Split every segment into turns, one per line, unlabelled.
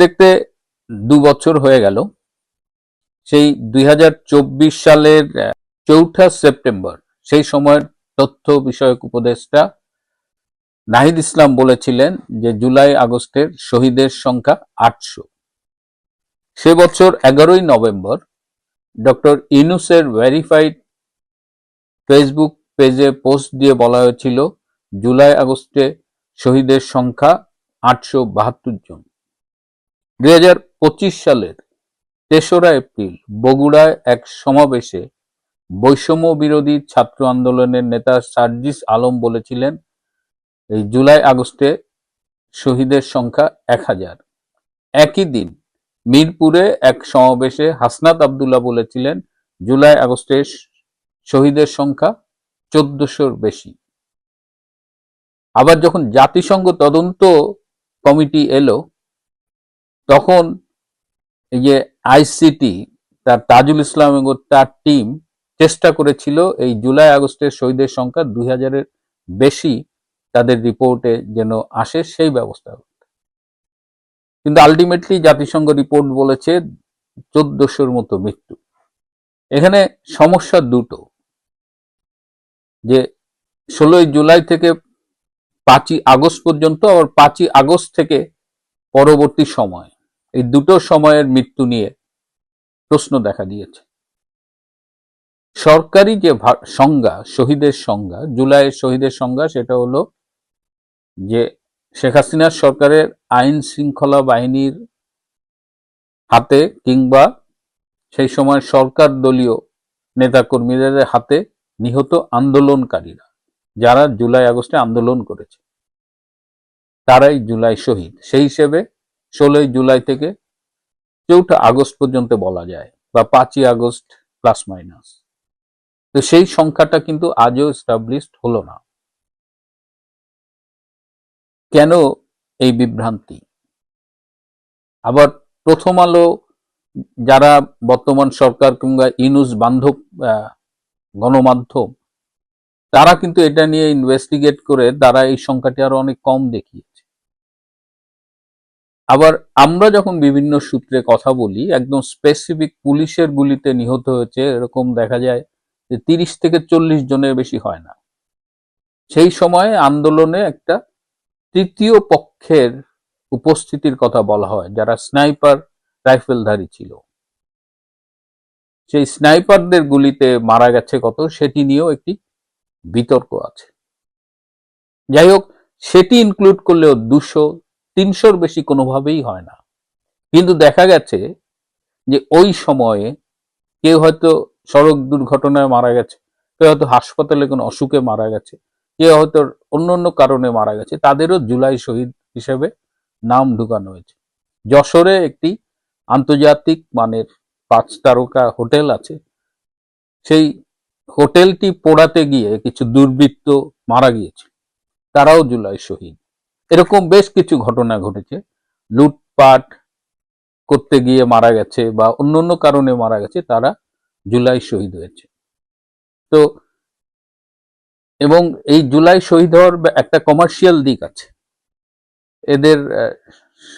দেখতে 2 বছর হয়ে গেল। সেই 2024 সালের 4 সেপ্টেম্বর সেই সময়ের তথ্য বিষয়ক উপদেষ্টা নাহিদ ইসলাম বলেছিলেন যে জুলাই আগস্টের শহীদের সংখ্যা 800। সে বছর 11ই নভেম্বর ডক্টর ইউনূসের ভেরিফাইড ফেসবুক পেজে পোস্ট দিয়ে বলা হয়েছিল জুলাই আগস্টে শহীদের সংখ্যা 872 জন। 2025 সালের 3রা এপ্রিল বগুড়ায় এক সমাবেশে বৈষম্য বিরোধী ছাত্র আন্দোলনের নেতা সার্জিস আলম বলেছিলেন এই জুলাই আগস্টে শহীদের সংখ্যা 1000। একই দিন মিরপুরে এক সমাবেশে হাসনাত আব্দুল্লাহ বলেছিলেন জুলাই আগস্টে শহীদের সংখ্যা 1400-র বেশি। আবার যখন জাতিসংঘ তদন্ত কমিটি এলো তখন এই যে আইসিটি তার তাজুল ইসলাম এবং তার টিম চেষ্টা করেছিল এই জুলাই আগস্টের শহীদের সংখ্যা 2000-এর বেশি তাদের রিপোর্টে যেন আসে সেই ব্যবস্থা করতে। কিন্তু আলটিমেটলি জাতিসংঘ রিপোর্ট বলেছে 1400-র মতো মৃত্যু। এখানে সমস্যা দুটো, যে 16ই জুলাই থেকে 5ই আগস্ট পর্যন্ত, আবার 5ই আগস্ট থেকে পরবর্তী সময়, এই দুটো সময়ের মৃত্যু নিয়ে প্রশ্ন দেখা দিয়েছে। সরকারি যে সংজ্ঞা, শহীদের সংজ্ঞা, জুলাইয়ের শহীদের সংজ্ঞা, সেটা হলো যে শেখ হাসিনার সরকারের আইন শৃঙ্খলা বাহিনীর হাতে কিংবা সেই সময় সরকার দলীয় নেতাকর্মীদের হাতে নিহত আন্দোলনকারীরা, যারা জুলাই আগস্টে আন্দোলন করেছে, তারাই জুলাই শহীদ। সেই হিসেবে 16ই জুলাই থেকে 4 আগস্ট পর্যন্ত বলা যায়, বা 5ই আগস্ট প্লাস মাইনাস। তো সেই সংখ্যাটা কিন্তু আজও এস্টাবলিশড হলো না। কেন এই বিভ্রান্তি? আবার প্রথম আলো, যারা বর্তমান সরকার কিংবা ইউনূস বান্ধব গণমাধ্যম, তারা কিন্তু এটা নিয়ে ইনভেস্টিগেট করে তারা এই সংখ্যাটি আরো অনেক কম দেখিয়েছে। আবার আমরা যখন বিভিন্ন সূত্রে কথা বলি, একদম স্পেসিফিক পুলিশের গুলিতে নিহত হয়েছে এরকম দেখা যায় যে 30 থেকে 40 জনের বেশি হয় না। সেই সময়ে আন্দোলনে একটা তৃতীয় পক্ষের উপস্থিতির কথা বলা হয়, যারা স্নাইপার রাইফেলধারী ছিল। সেই স্নাইপারদের গুলিতে মারা গেছে কত, সেটি নিয়েও একটি বিতর্ক আছে। যাই হোক, সেটি ইনক্লুড করলেও 200-300-র বেশি কোনোভাবেই হয় না। কিন্তু দেখা গেছে যে ওই সময়ে কেউ হয়তো সড়ক দুর্ঘটনায় মারা গেছে, কেউ হয়তো হাসপাতালে কোনো অসুখে মারা গেছে, কেউ হয়তো অন্য অন্য কারণে মারা গেছে, তাদেরও জুলাই শহীদ হিসেবে নাম ঢুকানো হয়েছে। যশোরে একটি আন্তর্জাতিক মানের 5 তারকা হোটেল আছে, সেই হোটেলটি পোড়াতে গিয়ে কিছু দুর্বৃত্ত মারা গিয়েছে, তারাও জুলাই শহীদ। এরকম বেশ কিছু ঘটনা ঘটেছে, লুটপাট করতে গিয়ে মারা গেছে বা অন্য অন্য কারণে মারা গেছে, তারা জুলাই শহীদ হয়েছে। তো এবং এই জুলাই শহীদ হওয়ার একটা কমার্শিয়াল দিক আছে। এদের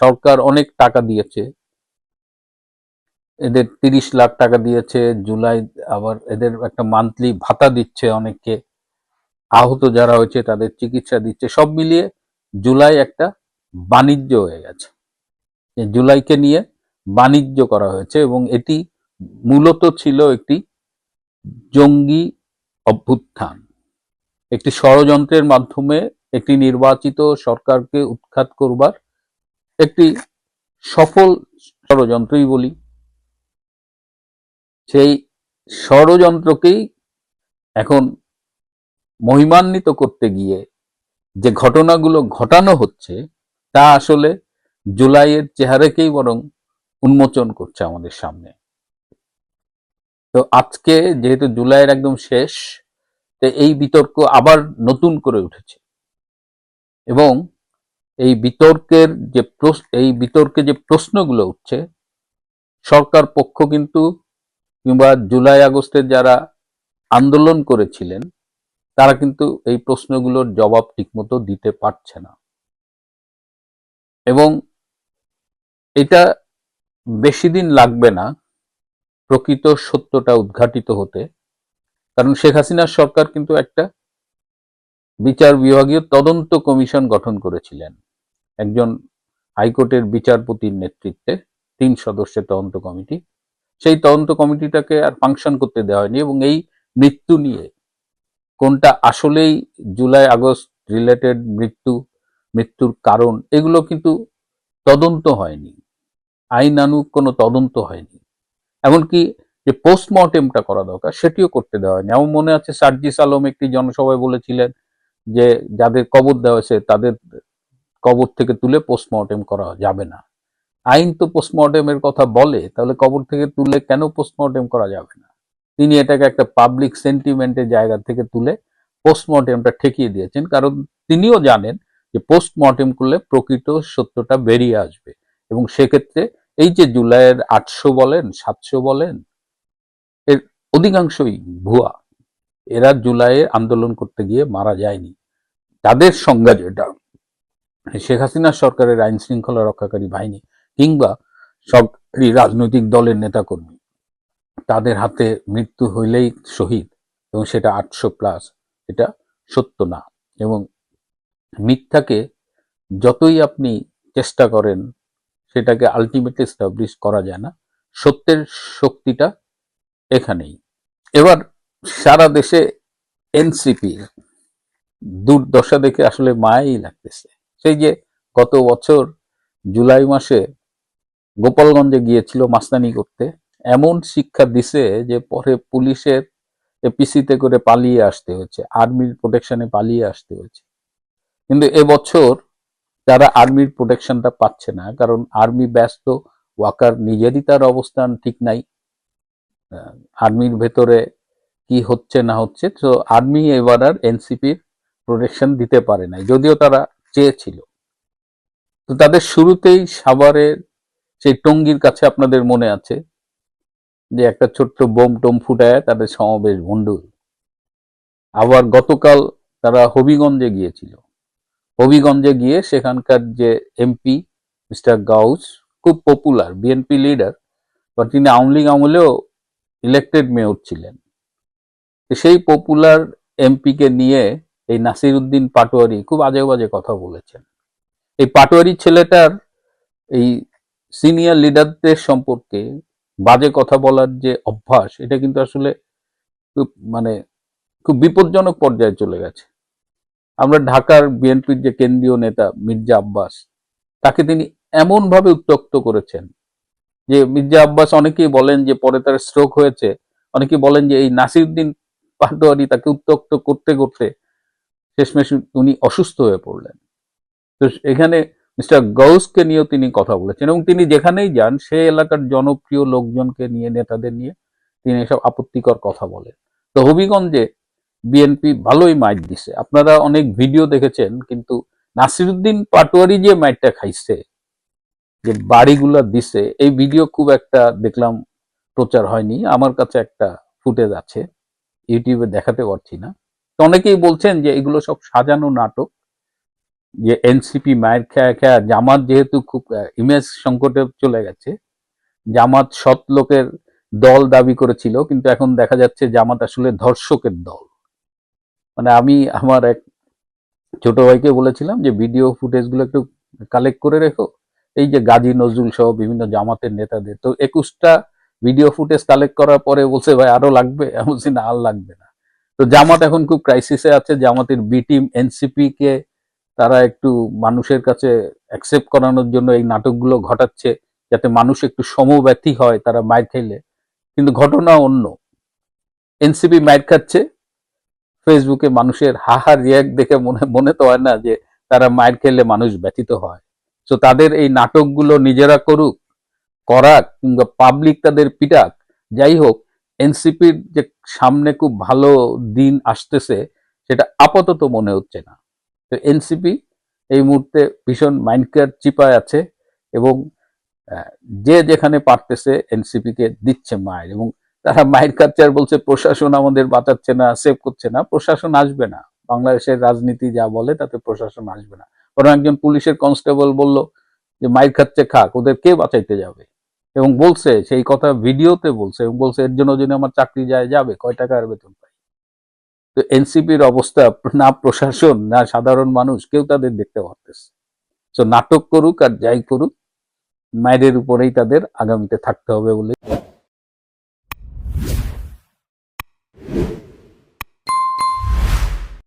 সরকার অনেক টাকা দিয়েছে, এদের 30 লাখ টাকা দিয়েছে জুলাই, আবার এদের একটা মান্থলি ভাতা দিচ্ছে অনেককে, আহত যারা হয়েছে তাদের চিকিৎসা দিচ্ছে। সব মিলিয়ে জুলাই একটা বাণিজ্য হয়ে গেছে। জুলাইকে নিয়ে বাণিজ্য করা হয়েছে এবং এটি মূলত ছিল একটি জঙ্গি অভ্যুত্থান, একটি ষড়যন্ত্রের মাধ্যমে একটি নির্বাচিত সরকারকে উৎখাত করবার একটি সফল ষড়যন্ত্রই বলি। সেই ষড়যন্ত্রকেই এখন মহিমান্বিত করতে গিয়ে যে ঘটনাগুলো ঘটানো হচ্ছে, তা আসলে জুলাইয়ের চেহারাকেই বরং উন্মোচন করছে আমাদের সামনে। তো আজকে যেহেতু জুলাইয়ের একদম শেষ, তো এই বিতর্ক আবার নতুন করে উঠেছে এবং এই বিতর্কে যে প্রশ্নগুলো উঠছে, সরকার পক্ষ কিন্তু কিংবা জুলাই আগস্টের যারা আন্দোলন করেছিলেন, তারা কিন্তু এই প্রশ্নগুলোর জবাব ঠিকমতো দিতে পারছে না। এবং এটা বেশি দিন লাগবে না প্রকৃত সত্যটা উদ্ঘাটিত হতে, কারণ শেখ হাসিনার সরকার কিন্তু একটা বিচার বিভাগীয় তদন্ত কমিশন গঠন করেছিলেন একজন হাইকোর্টের বিচারপতির নেতৃত্বে 3 সদস্যের তদন্ত কমিটি। সেই তদন্ত কমিটিটাকে আর ফাংশন করতে দেওয়া হয়নি এবং এই মৃত্যু নিয়ে কোনটা আসলেই জুলাই আগস্ট রিলেটেড মৃত্যুর কারণ এগুলো কিন্তু তদন্ত হয়নি, আইনানুগ কোনো তদন্ত হয়নি। এমনকি যে পোস্টমর্টেমটা করা দরকার সেটিও করতে দেওয়া হয়নি। আমার মনে আছে সার্জিস আলম একটি জনসভায় বলেছিলেন যে যাদের কবর দেওয়া হয়েছে তাদের কবর থেকে তুলে পোস্টমর্টেম করা যাবে না। আইন তো পোস্টমর্টেমের কথা বলে, তাহলে কবর থেকে তুলে কেন পোস্টমর্টেম করা যাবে না? তিনি এটাকে একটা পাবলিক সেন্টিমেন্টের জায়গা থেকে তুলে পোস্টমর্টেমটা ঠেকিয়ে দিয়েছেন, কারণ তিনিও জানেন যে পোস্টমর্টেম করলে প্রকৃত সত্যটা বেরিয়ে আসবে এবং সেক্ষেত্রে এই যে জুলাইয়ের 800 বলেন 700 বলেন এর অধিকাংশই ভুয়া। এরা জুলাইয়ে আন্দোলন করতে গিয়ে মারা যায়নি। তাদের সংজ্ঞা যেটা শেখ হাসিনা সরকারের আইন শৃঙ্খলা রক্ষাকারী বাহিনী কিংবা সরকারি রাজনৈতিক দলের নেতাকর্মী তাদের হাতে মৃত্যু হইলেই শহীদ এবং সেটা 800+, এটা সত্য না। এবং মিথ্যাকে যতই আপনি চেষ্টা করেন সেটাকে আলটিমেটলি এস্টাবলিশ করা যায় না। সত্যের শক্তিটা এখানেই। এবার সারা দেশে এনসিপির দুর্দশা দেখে আসলে মায়াই লাগতেছে। সেই যে গত বছর জুলাই মাসে গোপালগঞ্জে গিয়েছিল মাস্তানি করতে, এমন শিক্ষা দিছে যে পরে পুলিশের এপিসিতে করে পালিয়ে আসতে হয়েছে, আর্মির প্রোটেকশনে পালিয়ে আসতে হয়েছে। কিন্তু এবছর যারা আর্মির প্রোটেকশনটা পাচ্ছে না, কারণ আর্মি ব্যস্ত, ওয়াকার নিজেরই তার অবস্থান ঠিক নাই, আর্মির ভেতরে কি হচ্ছে না হচ্ছে, তো আর্মি এবার আর এনসিপির প্রোটেকশন দিতে পারে নাই, যদিও তারা চেয়েছিল। তো তাদের শুরুতেই সাভারের সেই টঙ্গীর কাছে আপনাদের মনে আছে যে একটা ছোট্ট বোম টোম ফুটায় তাদের সমাবেশ ভণ্ডুল। আবার গতকাল তারা হবিগঞ্জে গিয়েছিল, হবিগঞ্জে গিয়ে সেখানকার যে এমপি মিস্টার গাউস, খুব পপুলার বিএনপি লিডার, বা তিনি আওয়ামী লীগ আমলেও ইলেক্টেড মেয়র ছিলেন, সেই পপুলার এমপিকে নিয়ে এই নাসির উদ্দিন পাটোয়ারি খুব আজে বাজে কথা বলেছেন। এই পাটোয়ারি ছেলেটার এই সিনিয়র লিডারদের সম্পর্কে বাজে কথা বলার যে অভ্যাস, এটা কিন্তু আসলে খুব খুব বিপজ্জনক পর্যায়ে চলে গেছে। আমরা ঢাকার বিএনপির যে কেন্দ্রীয় নেতা মির্জা আব্বাস, তাকে তিনি এমন ভাবে উত্ত্যক্ত করেছেন যে মির্জা আব্বাস, অনেকেই বলেন যে পরে তার স্ট্রোক হয়েছে, অনেকেই বলেন যে এই নাসিরউদ্দিন পাটোয়ারি তাকে উত্ত্যক্ত করতে করতে শেষমেশ উনি অসুস্থ হয়ে পড়লেন। তো এখানে মিস্টার গৌসকে নিয়েও তিনি কথা বলেছেন এবং তিনি যেখানেই যান সে এলাকার জনপ্রিয় লোকজনকে নিয়ে, নেতাদের নিয়ে তিনি এসব আপত্তিকর কথা বলেন। তো হবিগঞ্জে বিএনপি ভালোই মাইট দিছে, আপনারা অনেক ভিডিও দেখেছেন, কিন্তু নাসিরউদ্দিন পাটোয়ারি যে মাইটটা খাইছে, যে বাড়িগুলা দিছে, এই ভিডিও খুব একটা দেখলাম প্রচার হয়নি। আমার কাছে একটা ফুটেজ আছে, ইউটিউবে দেখাতে পারছি না। তো অনেকেই বলছেন যে এগুলো সব সাজানো নাটক, যে এনসিপি মায়ের খেয়া খেয়া, জামাত যেহেতু খুব ইমেজ সংকটে চলে গেছে, জামাত সৎ লোকের দল দাবি করেছিল, কিন্তু এখন দেখা যাচ্ছে জামাত আসলে ধর্ষকের দল। আমি আমার এক ছোট ভাইকে বলেছিলাম যে ভিডিও ফুটেজগুলো একটু কালেক্ট করে রেখো, এই যে গাজী নজরুল সহ বিভিন্ন জামাতের নেতাদের। তো 21টা ভিডিও ফুটেজ কালেক্ট করার পরে বলছে ভাই আরো লাগবে, এমন না আর লাগবে না। তো জামাত এখন খুব ক্রাইসিসে আছে। জামাতের বি টিম এনসিপি কে তারা একটু মানুষের কাছে অ্যাকসেপ্ট করানোর জন্য এই নাটকগুলো ঘটাচ্ছে, যাতে মানুষ একটু সমব্যথী হয় তারা মাইর খাইলে। কিন্তু ঘটনা অন্য, এনসিপি মাইর খাচ্ছে, ফেসবুকে মানুষের হাহা রিয়াক্ট দেখে মনে তো হয় না যে তারা মাইর খেলে মানুষ ব্যথিত হয়। তো তাদের এই নাটকগুলো নিজেরা করাক কিংবা পাবলিক তাদের পিটাক, যাই হোক, এনসিপির যে সামনে খুব ভালো দিন আসতেছে সেটা আপাতত মনে হচ্ছে না। তো এনসিপি এই মুহূর্তে ভীষণ মাইন্ডকেয়ার চিপায় আছে এবং যে যেখানে পারতেছে এনসিপি কে দিচ্ছে মায়ের, এবং তারা মায়ের খাচ্ছে আর বলছে প্রশাসন আমাদের বাঁচাচ্ছে না, সেভ করছে না। প্রশাসন আসবে না, বাংলাদেশের রাজনীতি যা বলে তাতে প্রশাসন আসবে না। বরং একজন পুলিশের কনস্টেবল বলল যে মাইর খাচ্ছে খাক, ওদের কে বাঁচাইতে যাবে। এবং বলছে, সেই কথা ভিডিওতে বলছে, এবং বলছে এর জন্য যদি আমার চাকরি যায় যাবে, কয় টাকা আর বেতন পাই। তো এনসিপির অবস্থা, না প্রশাসন না সাধারণ মানুষ কেউ তাদের দেখতে পারতেছে। তো নাটক করুক আর যাই করুক, মায়ের উপরেই তাদের আগামীতে থাকতে হবে বলে